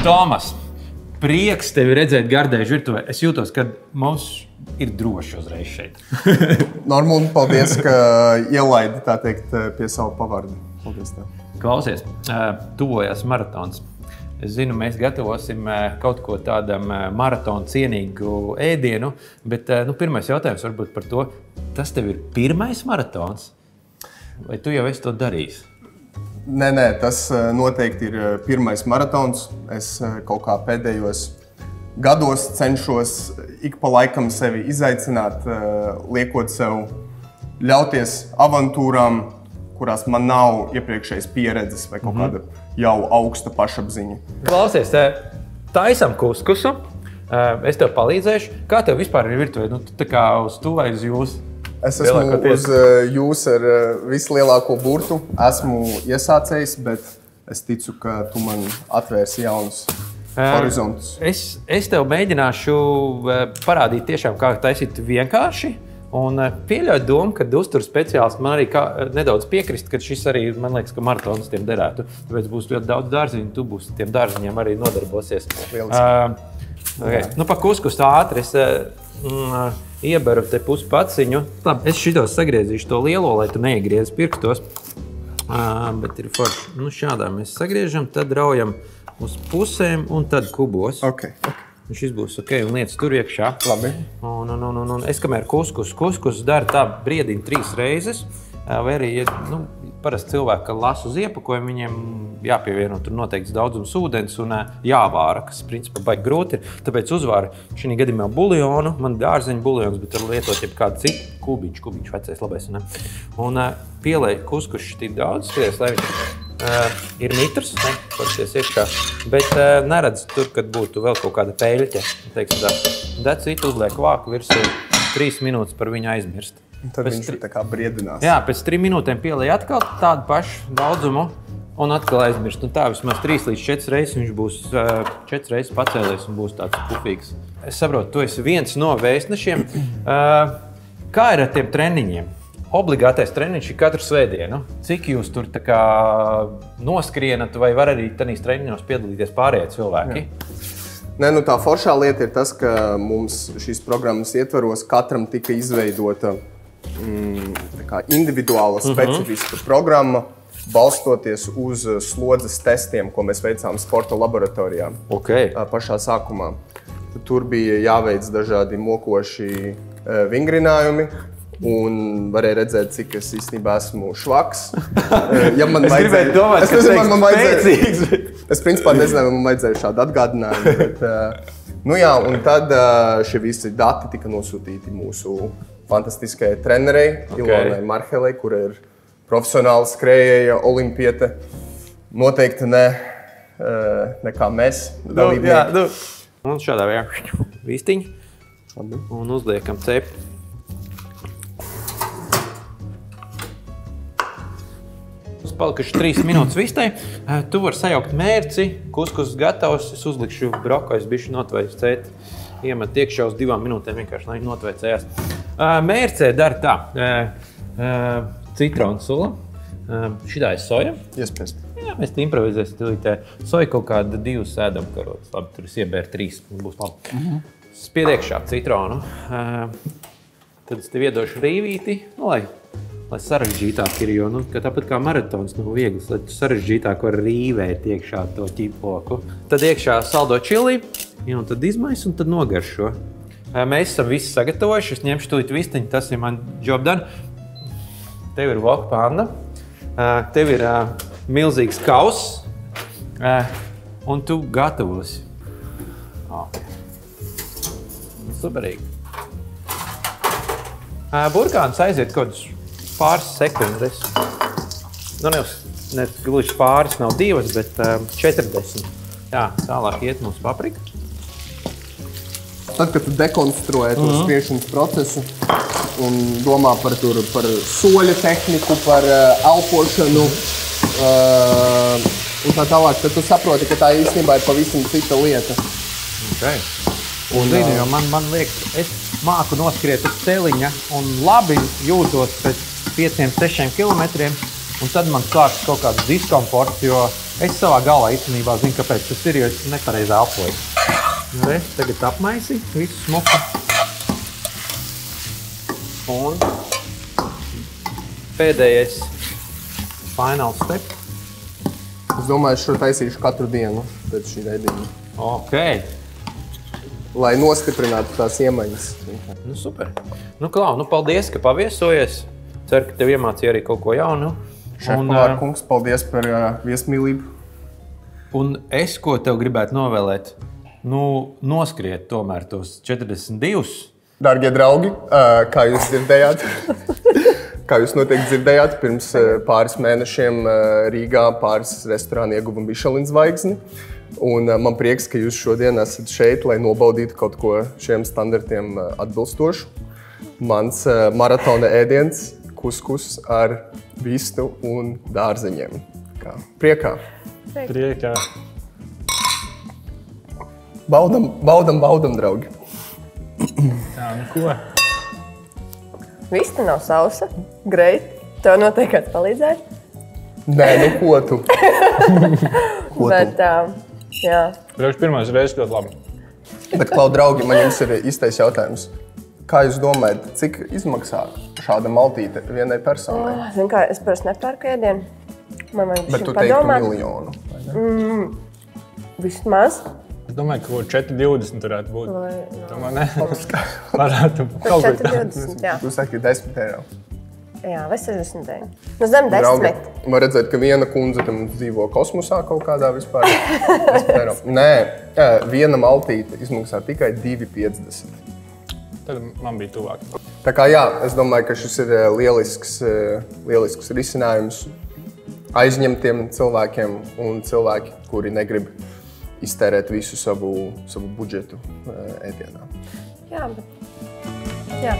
Tomas, prieks tevi redzēt Gardēžu virtuvē. Es jūtos, ka mums ir droši uzreiz šeit. Norman, paldies, ka ielaidi, tā teikt, pie savu pavardu. Paldies tev. Klausies, tuvojas maratons. Es zinu, mēs gatavosim kaut ko tādam maratonu cienīgu ēdienu, bet pirmais jautājums varbūt par to, tas tev ir pirmais maratons? Vai tu jau esi to darījis? Nē, tas noteikti ir pirmais maratons. Es kaut kā pēdējos gados cenšos ik pa laikam sevi izaicināt, liekot sev ļauties avantūrām, kurās man nav iepriekšējas pieredzes vai kaut kāda jau augsta pašapziņa. Klausies, taisam kuskusu. Es tev palīdzēšu. Kā tev vispār ir virtuvē? Tu tā kā uz tu vai uz jūs? Es esmu uz jūs ar vislielāko burtu. Esmu iesācējis, bet es ticu, ka tu man atvērsi jaunus horizontus. Es tev mēģināšu parādīt tiešām, kā taisīt vienkārši. Un pieļauju domu, ka uzturu speciālisti man arī nedaudz piekrist, ka šis arī, man liekas, ka maratons tiem derētu. Tāpēc būs ļoti daudz dārziņu, tu būsi tiem dārziņiem arī nodarbosies. Okay. Pa kuskus ātri es ieberu te pusi paciņu. Labi, es šitos sagriezīšu to lielo, lai tu neiegriezi pirkstos. Bet ir forši. Šādā mēs sagriežam, tad raujam uz pusēm un tad kubos. Okay. Šis būs ok, un lietas tur iekšā. Labi. Un es kamēr kuskus daru tā briedini 3 reizes, vai arī, parasti cilvēki, kad lasa uz iepakojumu, viņiem jāpievieno tur noteikts daudzums ūdens un jāvāra, kas principā baigi grūti ir. Tāpēc uzvāra šī gadījumā buljonu, man dārzeņu buljons, bet var lietot jebkādu citu kubiņš vecais labais. Un pielēju kuskušu tik daudz, skaties, lai viņš ir mitrs, parasties iekšā, bet neredz tur, kad būtu vēl kaut kāda peļķe. That's it, uzliek vāku virsū, 3 minūtes par viņu aizmirst. Tad viņš tā kā briedinās. Jā, pēc 3 minūtēm pielēja atkal tādu pašu daudzumu un atkal aizmirst. Un tā vismaz 3 līdz 4 reizes viņš būs 4 reizes pacēlies un būs tāds pufīgs. Es saprotu, tu esi viens no vēstnešiem. Kā ir ar tiem treniņiem? Obligātais treniņš ir katru svētdienu. Cik jūs tur tā kā noskrienat vai var arī tanīs treniņos piedalīties pārējie cilvēki? Nē, tā foršā lieta ir tas, ka mums šīs programmas ietvaros katram tika izveidota individuāla specifiska programma, balstoties uz slodzes testiem, ko mēs veicām sporta laboratorijā pašā sākumā. Tur bija jāveic dažādi mokoši vingrinājumi, un varēja redzēt, cik es īstenībā esmu švaks. Ja man es gribēju domāt, ka spēcīgs. Es principā nezināju, man vajadzēja šādu atgādinājumu. Bet, un tad šie visi dati tika nosūtīti mūsu fantastiskajai trenerei, Ilonai Marhelei, kura ir profesionāla skrējēja, olimpiete. Noteikti ne kā mēs, dalībnieki. Un šādā vajag vistiņu un uzliekam cepi. Palikuši 3 minūtes vistai. Tu vari sajaukt mērci, kuskus gatavs, es uzlikšu brokojas bišķi notveicēt. Iemet iekšā uz 2 minūtēm vienkārši, lai notveicējās. Mērcē dara tā. Citronsula. Šitā ir soja. Iespēst. Jā, mēs improvizēsim tilītē. Soja kaut kāda 2 ēdamkarotes. Labi, tur es iebēru 3. Būs labi. Spied iekšā citronu. Tad es tev iedošu rīvīti, lai sarežģītāk ir, jo tāpat kā maratons nav viegls, lai tu sarežģītāk var rīvēt iekšā to ķipoku. Tad iekšā saldo čili, un tad izmais un tad nogaršo. Mēs esam visi sagatavojuši, es ņemšu tūlīt vistiņu, tas ir man job done. Tev ir wok panda, tev ir milzīgs kauss, un tu gatavosi. Superīgi. Burkāns aiziet kaut kādus pāris sekundes. Ne gluži pāris, nav 2, bet 40. Jā, tālāk iet mūsu paprika. Tad, kad tu dekonstruē to skriešanas procesu un domā par soļu tehniku, par elpošanu un tā tālāk, tad tu saproti, ka tā īstenībā ir pavisam cita lieta. Un zini, jo man liekas, es māku noskriet uz celiņa un labi jūtos pēc 5-6 kilometriem. Un tad man sākas kaut kāds diskomforts, jo es savā galā īstenībā zinu, kāpēc tas ir, jo es nepareizi elpoju. Tagad apmaisi visu smuku. Un pēdējais final step. Es domāju, es šo taisīšu katru dienu pēc šī raidījuma. Ok. Lai nostiprinātu tās iemaņas. Nu, super. Nu, Klau, paldies, ka paviesojies. Ceru, ka tev iemācīja arī kaut ko jaunu. Šefpavāra kungs, paldies par viesmīlību. Un es, ko tev gribētu novēlēt, noskriet tomēr tos 42. Dārgie draugi, kā jūs dzirdējāt, kā jūs noteikti dzirdējāt, pirms pāris mēnešiem Rīgā pāris restorāni ieguva Michelin zvaigzni. Un man prieks, ka jūs šodien esat šeit, lai nobaudītu kaut ko šiem standartiem atbilstošu. Mans maratona ēdiens kuskus ar vistu un dārzeņiem. Priekā. Priekā. Baudam, draugi. Tā, nu ko? Vista nav sausa. Greit. Tev noteikti kāds palīdzēja. Nē, nu ko tu? Bet, jā. Priekš pirmais reizes ļoti labi. Bet, Klau, draugi, man jums ir īstais jautājums. Kā jūs domājat, cik izmaksā šāda maltīte vienai personai? Zinu kā, es parasti nepērku ēdienu. Man vajag Bet tu šim teiktu padomāt. miljonu. Vismaz. Es domāju, ka kaut 4,20 varētu būt. Vai, Domāju, ne? Varētu kaut ko tādu. 4,20, jā. Tu saki 10 eiro. Jā, vai 60 eiro. Nu, zem 10. Draugi, var redzēt, ka viena kundze tam dzīvo kosmosā kaut kādā vispār. 10 eiro. Nē, viena maltīte izmaksā tikai 2,50. Tad man bija tuvāk. Tā kā jā, es domāju, ka šis ir lielisks risinājums aizņemtiem cilvēkiem un cilvēki, kuri negrib iztērēt visu savu budžetu ēdienā. Jā, bet... Jā.